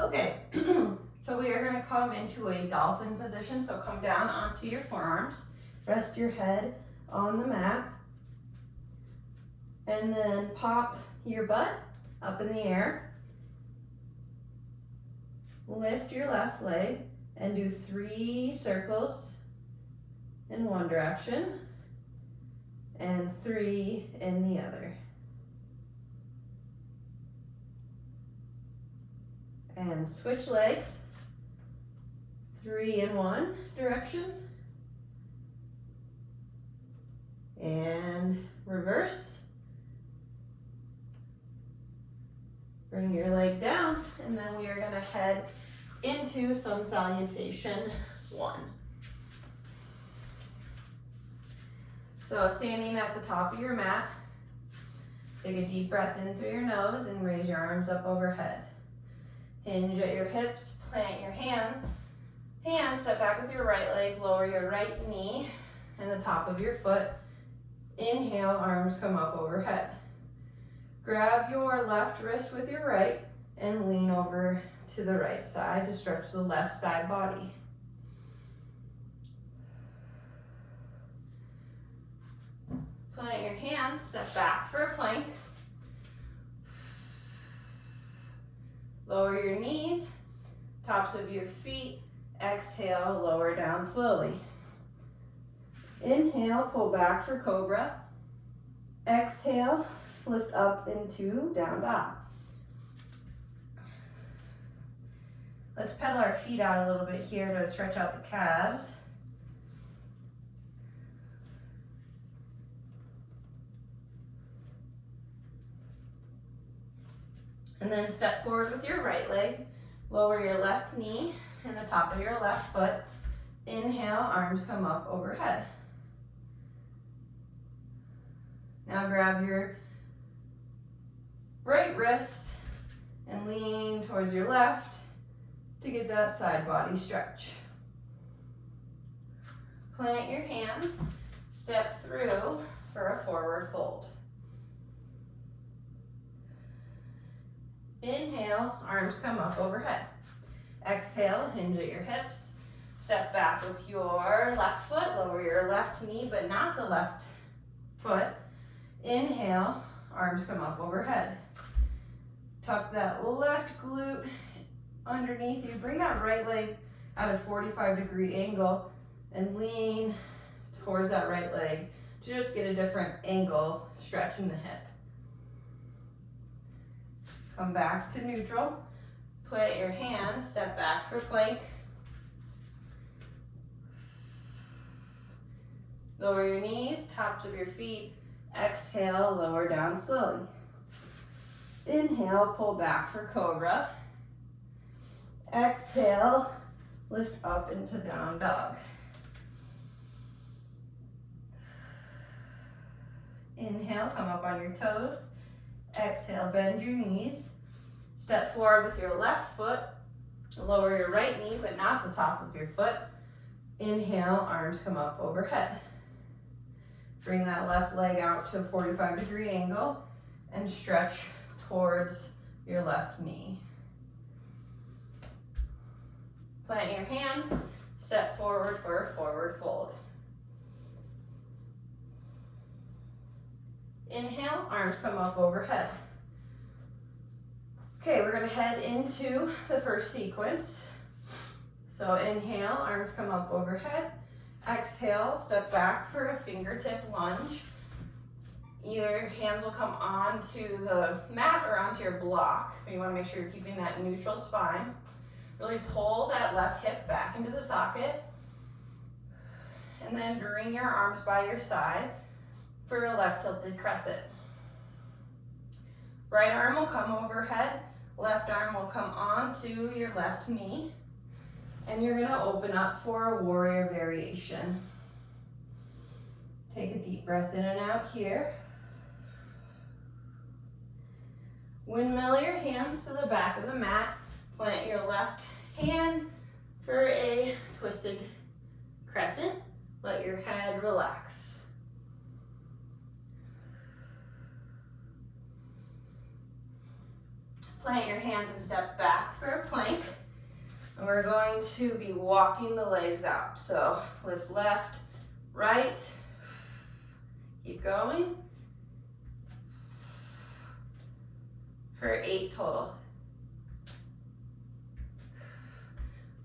Okay, so we are gonna come into a dolphin position. So come down onto your forearms, rest your head on the mat, and then pop your butt up in the air. Lift your left leg and do 3 circles in one direction and 3 in the other. And switch legs, 3 in one direction and reverse. Bring your leg down, and then we are going to head into sun salutation 1. So standing at the top of your mat, take a deep breath in through your nose and raise your arms up overhead. Hinge at your hips, plant your hands, step back with your right leg, lower your right knee and the top of your foot. Inhale, arms come up overhead. Grab your left wrist with your right and lean over to the right side to stretch the left side body. Plant your hands, step back for a plank. Lower your knees, tops of your feet. Exhale, lower down slowly. Inhale, pull back for cobra. Exhale, lift up into down dog. Let's pedal our feet out a little bit here to stretch out the calves. And then step forward with your right leg, lower your left knee and the top of your left foot. Inhale, arms come up overhead. Now grab your right wrist and lean towards your left to get that side body stretch. Plant your hands, step through for a forward fold. Inhale, arms come up overhead. Exhale, hinge at your hips. Step back with your left foot, lower your left knee, but not the left foot. Inhale, arms come up overhead. Tuck that left glute underneath you. Bring that right leg at a 45-degree angle and lean towards that right leg to just get a different angle, stretching the hip. Come back to neutral. Plant your hands, step back for plank. Lower your knees, tops of your feet. Exhale, lower down slowly. Inhale, pull back for cobra. Exhale, lift up into down dog. Inhale, come up on your toes. Exhale, bend your knees. Step forward with your left foot. Lower your right knee, but not the top of your foot. Inhale, arms come up overhead. Bring that left leg out to a 45-degree angle and stretch towards your left knee. Plant your hands, step forward for a forward fold. Inhale, arms come up overhead. Okay, we're gonna head into the first sequence. So inhale, arms come up overhead. Exhale, step back for a fingertip lunge. Either hands will come onto the mat or onto your block. You wanna make sure you're keeping that neutral spine. Really pull that left hip back into the socket. And then bring your arms by your side for a left tilted crescent. Right arm will come overhead, left arm will come onto your left knee, and you're gonna open up for a warrior variation. Take a deep breath in and out here. Windmill your hands to the back of the mat, plant your left hand for a twisted crescent. Let your head relax. Plant your hands and step back for a plank. And we're going to be walking the legs out. So lift left, right. Keep going. For 8 total.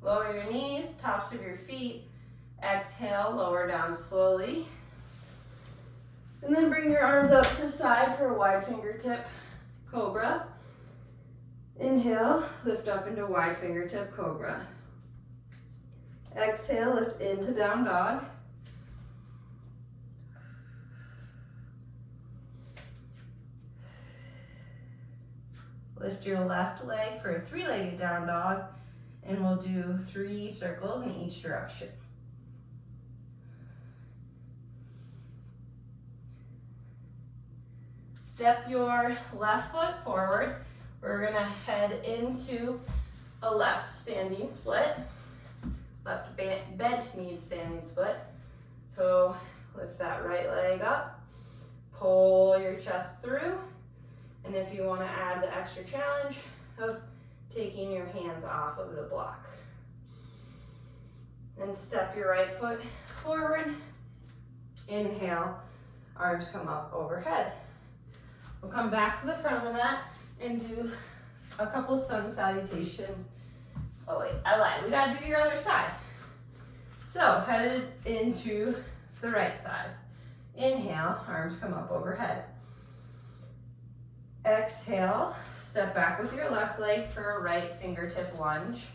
Lower your knees, tops of your feet. Exhale, lower down slowly. And then bring your arms up to the side for a wide fingertip cobra. Inhale, lift up into wide fingertip cobra. Exhale, lift into down dog. Lift your left leg for a 3-legged down dog, and we'll do 3 circles in each direction. Step your left foot forward. We're gonna head into a left standing split, left bent knee standing split. So lift that right leg up, pull your chest through, and if you wanna add the extra challenge of taking your hands off of the block. And step your right foot forward, inhale, arms come up overhead. We'll come back to the front of the mat and do a couple sun salutations. Oh wait, I lied. We gotta do your other side. So headed into the right side. Inhale, arms come up overhead. Exhale, step back with your left leg for a right fingertip lunge.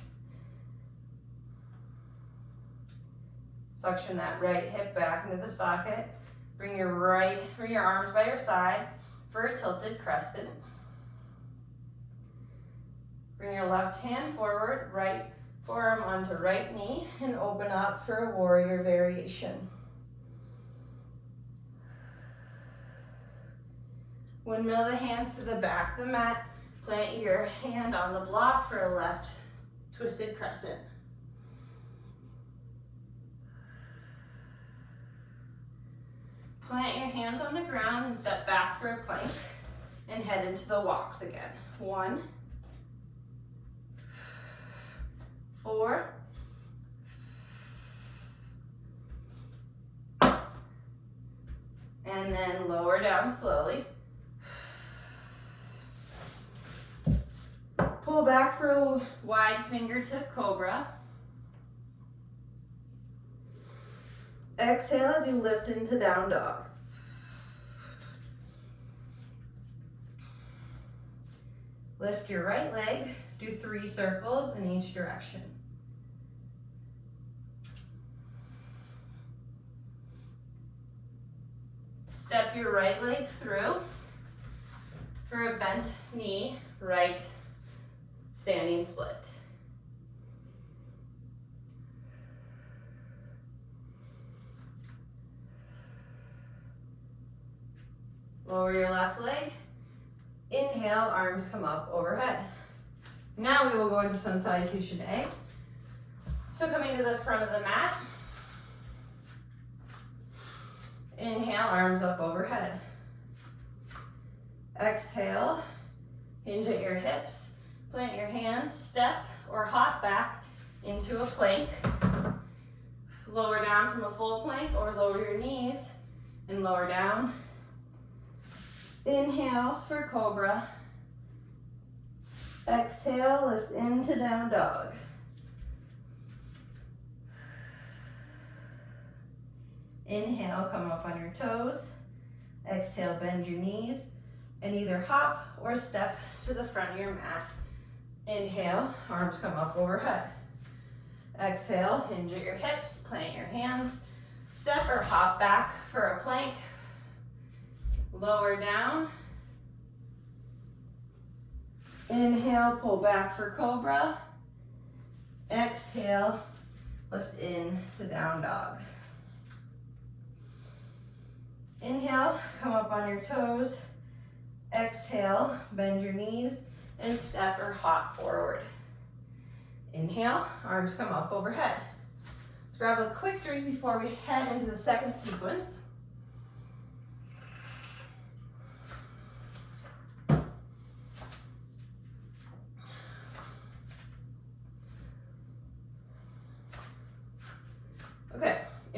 Suction that right hip back into the socket. Bring your arms by your side for a tilted crescent. Bring your left hand forward, right forearm onto right knee, and open up for a warrior variation. Windmill the hands to the back of the mat. Plant your hand on the block for a left twisted crescent. Plant your hands on the ground and step back for a plank and head into the walks again. 1, 4, and then lower down slowly. Pull back for a wide fingertip cobra. Exhale as you lift into down dog. Lift your right leg, do 3 circles in each direction. Step your right leg through for a bent knee, right standing split. Lower your left leg. Inhale, arms come up overhead. Now we will go into sun salutation A. So coming to the front of the mat. Inhale, arms up overhead. Exhale, hinge at your hips. Plant your hands, step or hop back into a plank. Lower down from a full plank or lower your knees and lower down. Inhale for cobra. Exhale, lift into down dog. Inhale, come up on your toes. Exhale, bend your knees and either hop or step to the front of your mat. Inhale, arms come up overhead. Exhale, hinge at your hips, plant your hands, step or hop back for a plank. Lower down. Inhale, pull back for cobra. Exhale, lift in to down dog. Inhale, come up on your toes. Exhale, bend your knees and step or hop forward. Inhale, arms come up overhead. Let's grab a quick drink before we head into the second sequence.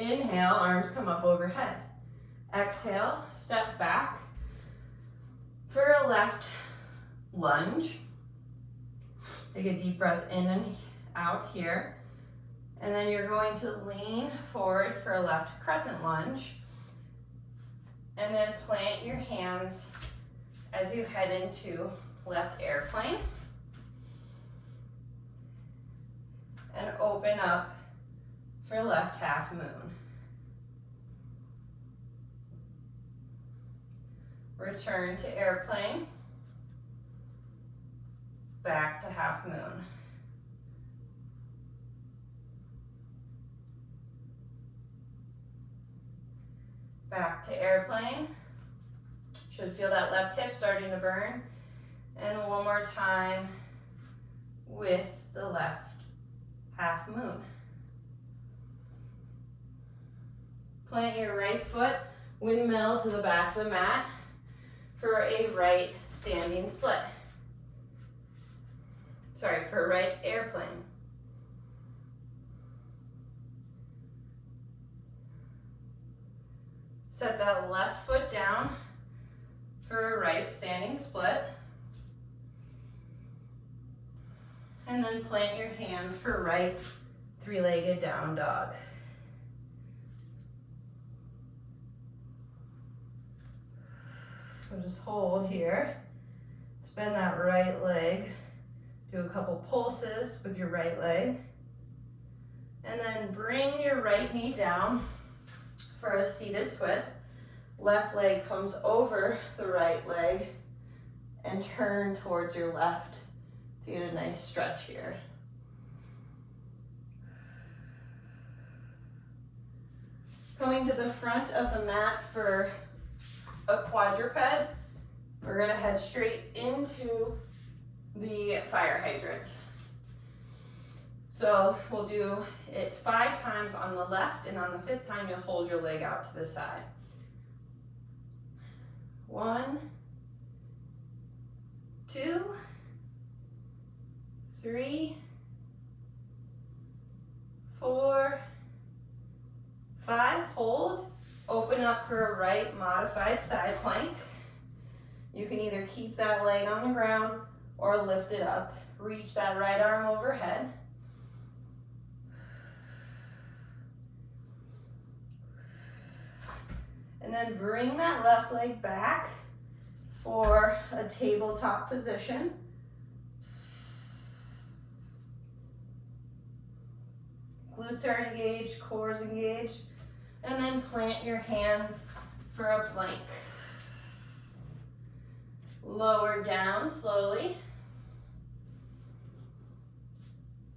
Inhale, arms come up overhead. Exhale, step back for a left lunge. Take a deep breath in and out here. And then you're going to lean forward for a left crescent lunge. And then plant your hands as you head into left airplane. And open up for left half moon. Return to airplane. Back to half moon. Back to airplane. Should feel that left hip starting to burn. And one more time with the left half moon. Plant your right foot, windmill to the back of the mat for a right standing split. Sorry, for a right airplane. Set that left foot down for a right standing split. And then plant your hands for right three-legged down dog. So just hold here. Bend that right leg. Do a couple pulses with your right leg. And then bring your right knee down for a seated twist. Left leg comes over the right leg and turn towards your left to get a nice stretch here. Coming to the front of the mat for a quadruped, we're gonna head straight into the fire hydrant. So we'll do it 5 times on the left, and on the 5th time you'll hold your leg out to the side. 1, 2, 3, 4, 5. Hold. Open up for a right modified side plank. You can either keep that leg on the ground or lift it up. Reach that right arm overhead. And then bring that left leg back for a tabletop position. Glutes are engaged, core is engaged. And then plant your hands for a plank. Lower down slowly.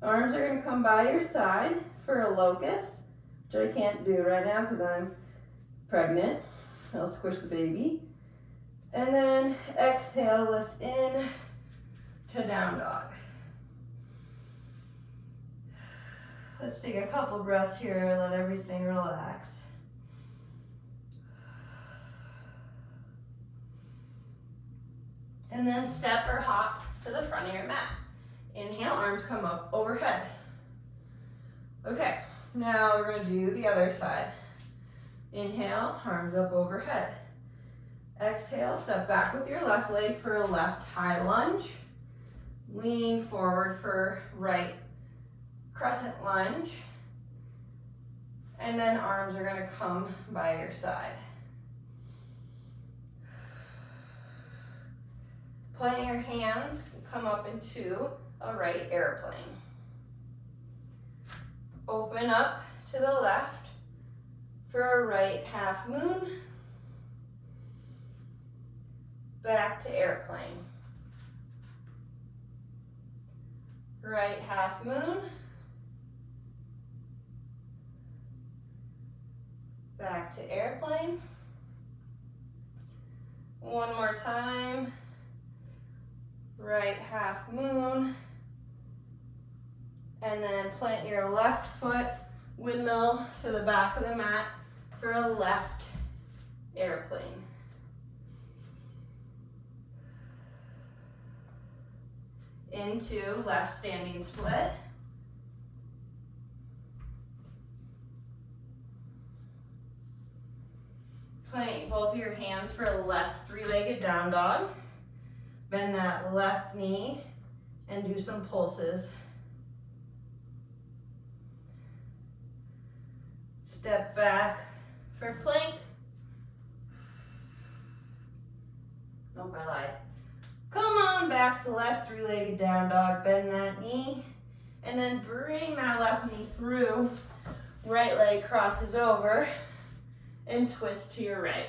Arms are going to come by your side for a locust, which I can't do right now because I'm pregnant. I'll squish the baby. And then exhale, lift in to down dog. Let's take a couple breaths here, let everything relax. And then step or hop to the front of your mat. Inhale, arms come up overhead. Okay, now we're gonna do the other side. Inhale, arms up overhead. Exhale, step back with your left leg for a left high lunge. Lean forward for right crescent lunge. And then arms are gonna come by your side. Plant your hands, come up into a right airplane. Open up to the left for a right half moon. Back to airplane. Right half moon. Back to airplane. One more time. Right half moon. And then plant your left foot, windmill to the back of the mat for a left airplane. Into left standing split. both of your hands for a left three-legged down dog. Bend that left knee and do some pulses. Step back for plank. Nope, I lied. Come on back to left three-legged down dog. Bend that knee and then bring that left knee through. Right leg crosses over and twist to your right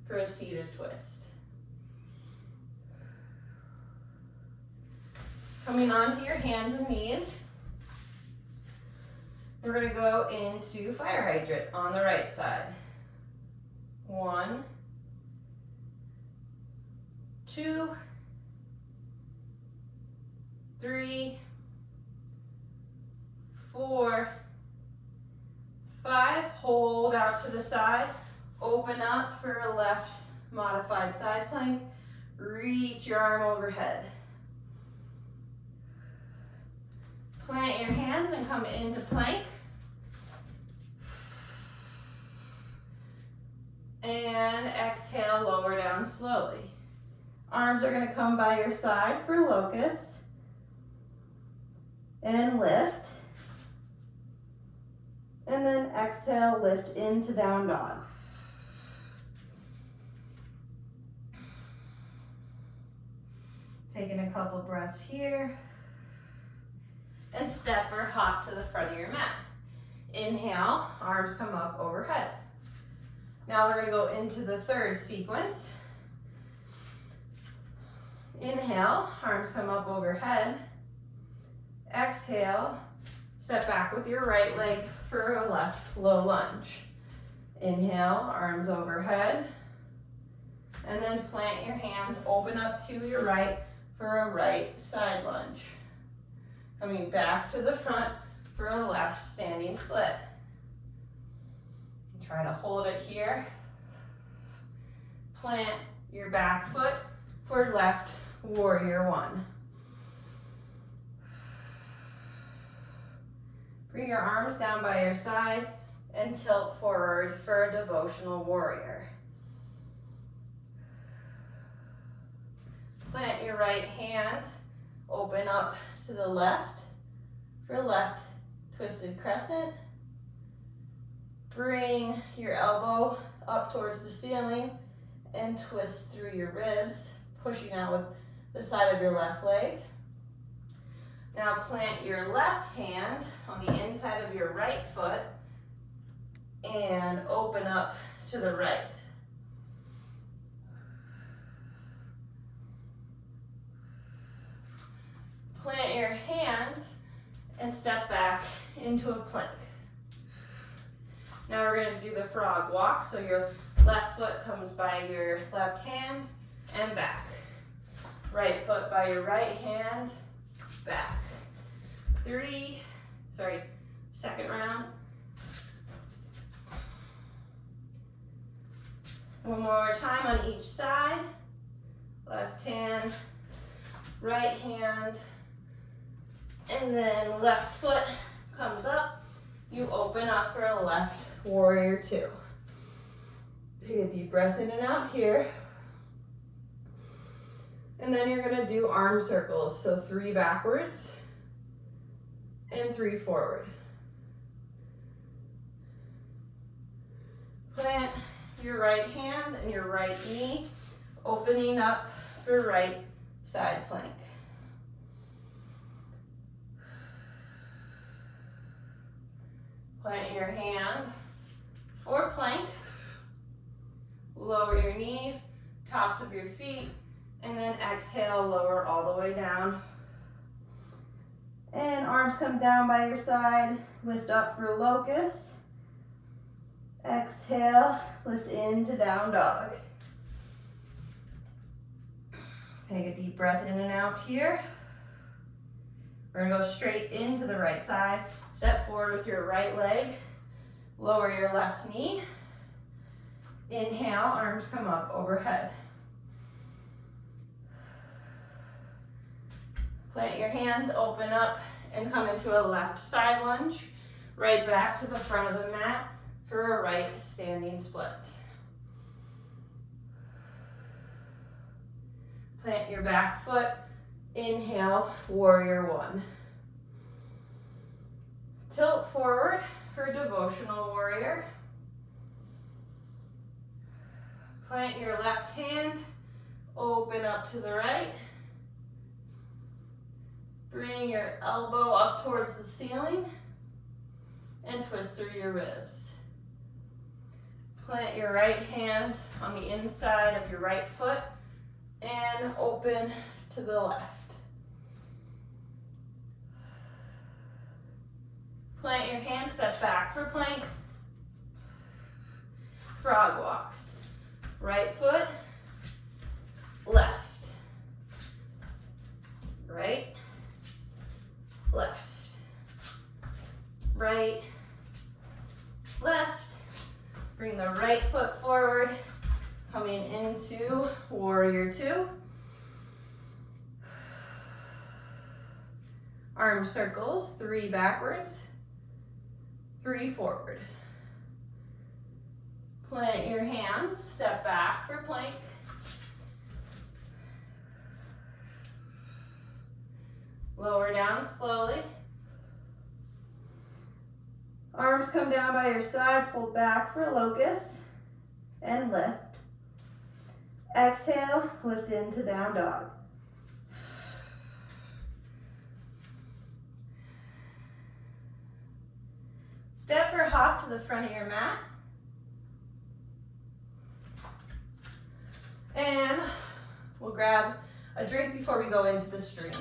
for a seated twist. Coming onto your hands and knees, we're going to go into fire hydrant on the right side. 1, 2, 3, 4, 5, hold out to the side, open up for a left modified side plank, reach your arm overhead. Plant your hands and come into plank. And exhale, lower down slowly. Arms are gonna come by your side for locust. And lift. And then exhale, lift into down dog. Taking a couple breaths here. And step or hop to the front of your mat. Inhale, arms come up overhead. Now we're going to go into the third sequence. Inhale, arms come up overhead. Exhale, step back with your right leg for a left low lunge. Inhale, arms overhead. And then plant your hands, open up to your right for a right side lunge. Coming back to the front for a left standing split. Try to hold it here. Plant your back foot for left warrior 1. Bring your arms down by your side and tilt forward for a devotional warrior. Plant your right hand, open up to the left for left twisted crescent. Bring your elbow up towards the ceiling and twist through your ribs, pushing out with the side of your left leg. Now plant your left hand on the inside of your right foot and open up to the right. Plant your hands and step back into a plank. Now we're going to do the frog walk, so your left foot comes by your left hand and back. Right foot by your right hand, back. Second round. One more time on each side. Left hand, right hand, and then left foot comes up. You open up for a left warrior 2. Take a deep breath in and out here. And then you're gonna do arm circles. So 3 backwards and 3 forward. Plant your right hand and your right knee, opening up for right side plank. Plant your hand for plank. Lower your knees, tops of your feet, and then exhale, lower all the way down. And arms come down by your side, lift up for locust. Exhale, lift into down dog. Take a deep breath in and out here. We're gonna go straight into the right side. Step forward with your right leg. Lower your left knee. Inhale, arms come up overhead. Plant your hands, open up, and come into a left side lunge. Right back to the front of the mat for a right standing split. Plant your back foot. Inhale, warrior one. Tilt forward for devotional warrior. Plant your left hand, open up to the right. Bring your elbow up towards the ceiling and twist through your ribs. Plant your right hand on the inside of your right foot and open to the left. Plant your hand, step back for plank. Frog walks. Right foot, left. Right, left. Right, left. Bring the right foot forward, coming into warrior two. Arm circles, 3 backwards, 3 forward. Plant your hands, step back for plank. Lower down slowly. Arms come down by your side, pull back for locust, and lift. Exhale, lift into down dog. Step or hop to the front of your mat. And we'll grab a drink before we go into the stream.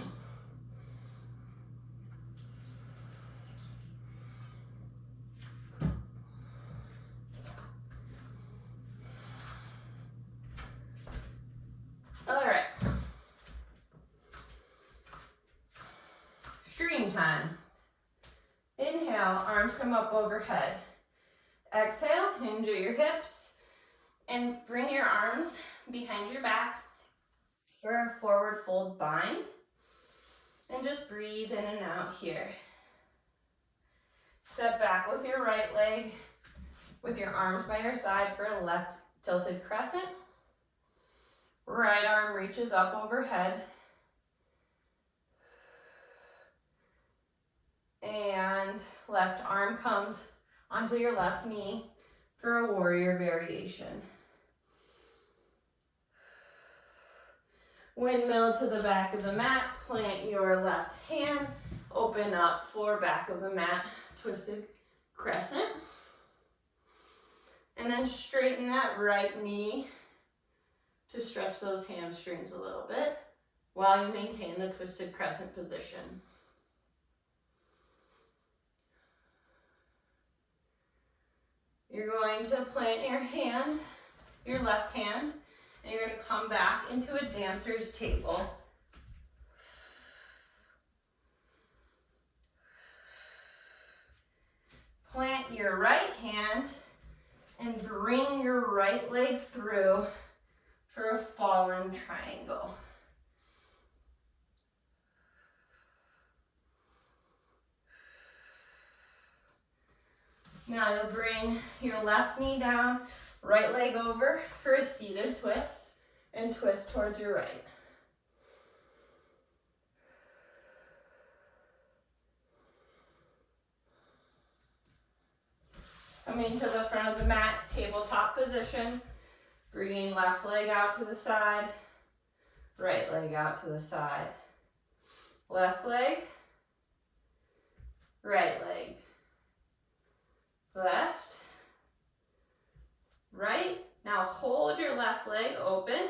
All right. Stream time. Inhale, arms come up overhead. Exhale, hinge at your hips and bring your arms behind your back for a forward fold bind. And just breathe in and out here. Step back with your right leg with your arms by your side for a left tilted crescent. Right arm reaches up overhead. And left arm comes onto your left knee for a warrior variation. Windmill to the back of the mat, plant your left hand, open up for back of the mat, twisted crescent. And then straighten that right knee to stretch those hamstrings a little bit while you maintain the twisted crescent position. You're going to plant your hand, your left hand, and you're going to come back into a dancer's table. Plant your right hand and bring your right leg through for a fallen triangle. Now you'll bring your left knee down, right leg over for a seated twist, and twist towards your right. Coming to the front of the mat, tabletop position, bringing left leg out to the side, right leg out to the side. Left leg, right leg. Left, right. Now hold your left leg open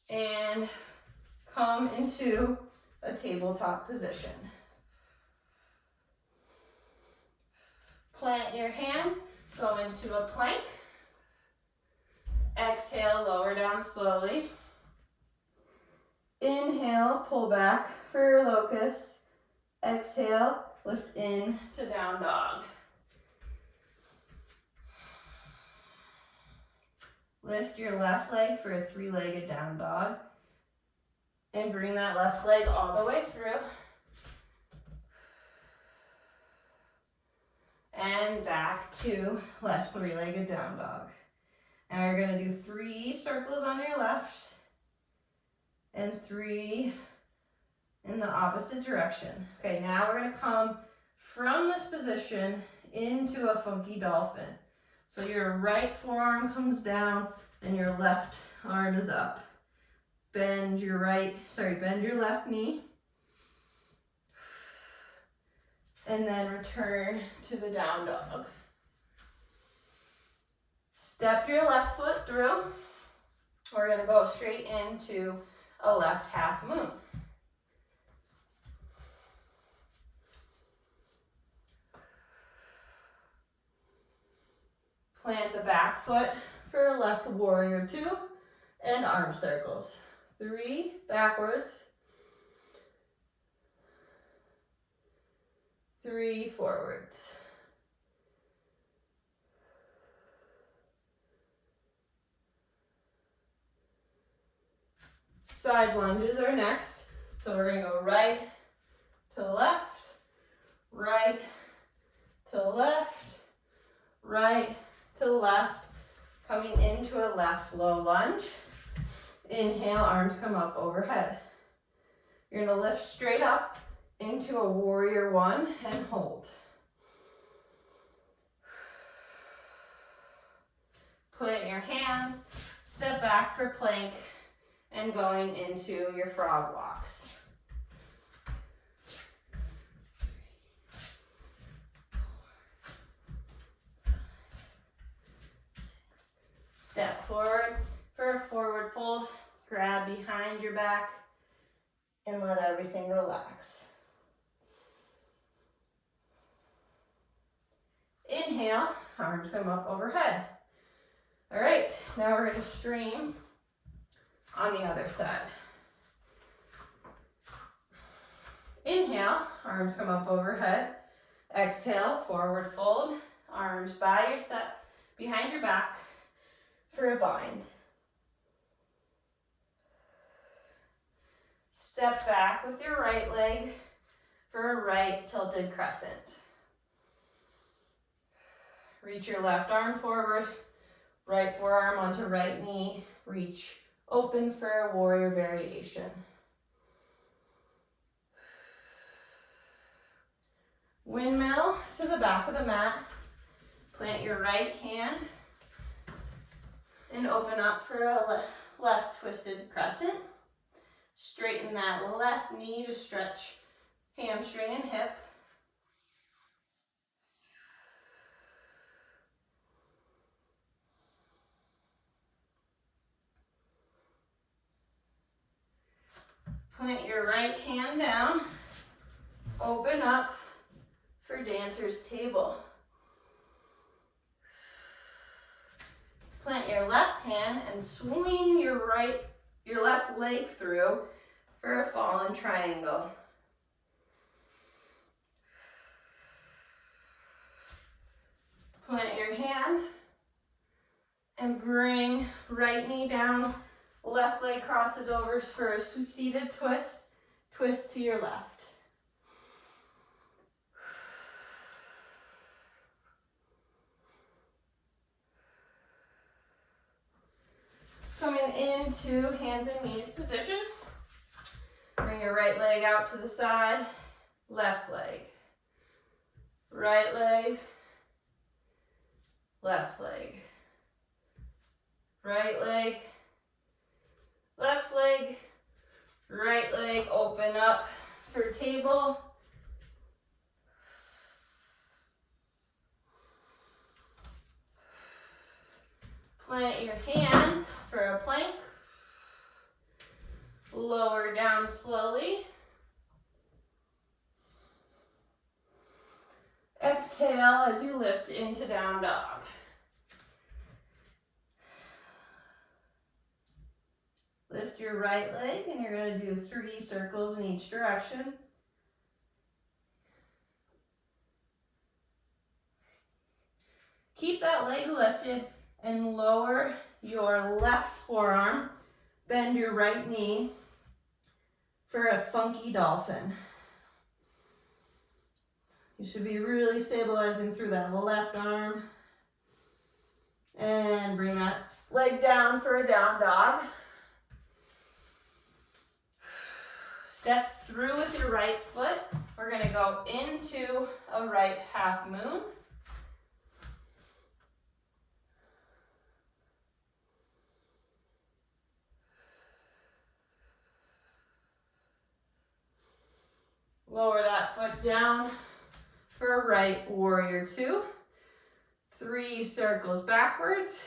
and come into a tabletop position. Plant your hand, go into a plank. Exhale, lower down slowly. Inhale, pull back for your locust. Exhale, lift in to down dog. Lift your left leg for a 3-legged down dog. And bring that left leg all the way through. And back to left 3-legged down dog. Now you're gonna do 3 circles on your left and 3 in the opposite direction. Okay, now we're gonna come from this position into a funky dolphin. So your right forearm comes down and your left arm is up. Bend your left knee. And then return to the down dog. Step your left foot through. We're gonna go straight into a left half moon. Plant the back foot for a left warrior 2 and arm circles. 3 backwards, 3 forwards. Side lunges are next. So we're gonna go right to left, right to left, right to left, coming into a left low lunge. Inhale, arms come up overhead. You're gonna lift straight up into a warrior 1 and hold. Plant your hands, step back for plank, and going into your frog walks. Step forward for a forward fold. Grab behind your back and let everything relax. Inhale, arms come up overhead. All right, now we're going to stream on the other side. Inhale, arms come up overhead. Exhale, forward fold, arms by your side, behind your back for a bind. Step back with your right leg for a right tilted crescent. Reach your left arm forward, right forearm onto right knee, reach open for a warrior variation. Windmill to the back of the mat. Plant your right hand and open up for a left twisted crescent. Straighten that left knee to stretch hamstring and hip. Plant your right hand down. Open up for dancer's table. Plant your left hand and swing your left leg through for a fallen triangle. Plant your hand and bring right knee down, left leg crosses over for a seated twist, twist to your left. Coming into hands and knees position. Bring your right leg out to the side, left leg, right leg, left leg, right leg, left leg, right leg, open up for table. Plant your hands for a plank. Lower down slowly. Exhale as you lift into down dog. Lift your right leg and you're going to do 3 circles in each direction. Keep that leg lifted and lower your left forearm. Bend your right knee for a funky dolphin. You should be really stabilizing through that left arm. And bring that leg down for a down dog. Step through with your right foot. We're gonna go into a right half moon. Lower that foot down for a right warrior two. 3 circles backwards,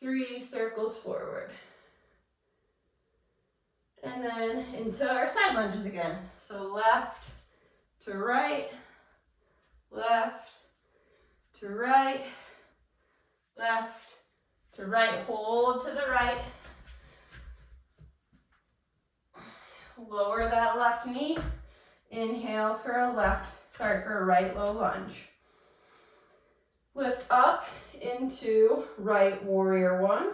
3 circles forward. And then into our side lunges again. So left to right, left to right, left to right. Hold to the right. Lower that left knee. Inhale for a right low lunge. Lift up into right warrior one.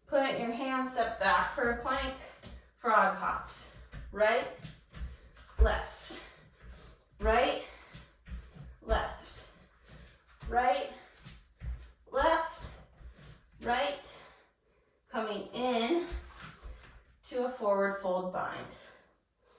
Plant your hands, step back for a plank, frog hops. Right, left, right, left, right,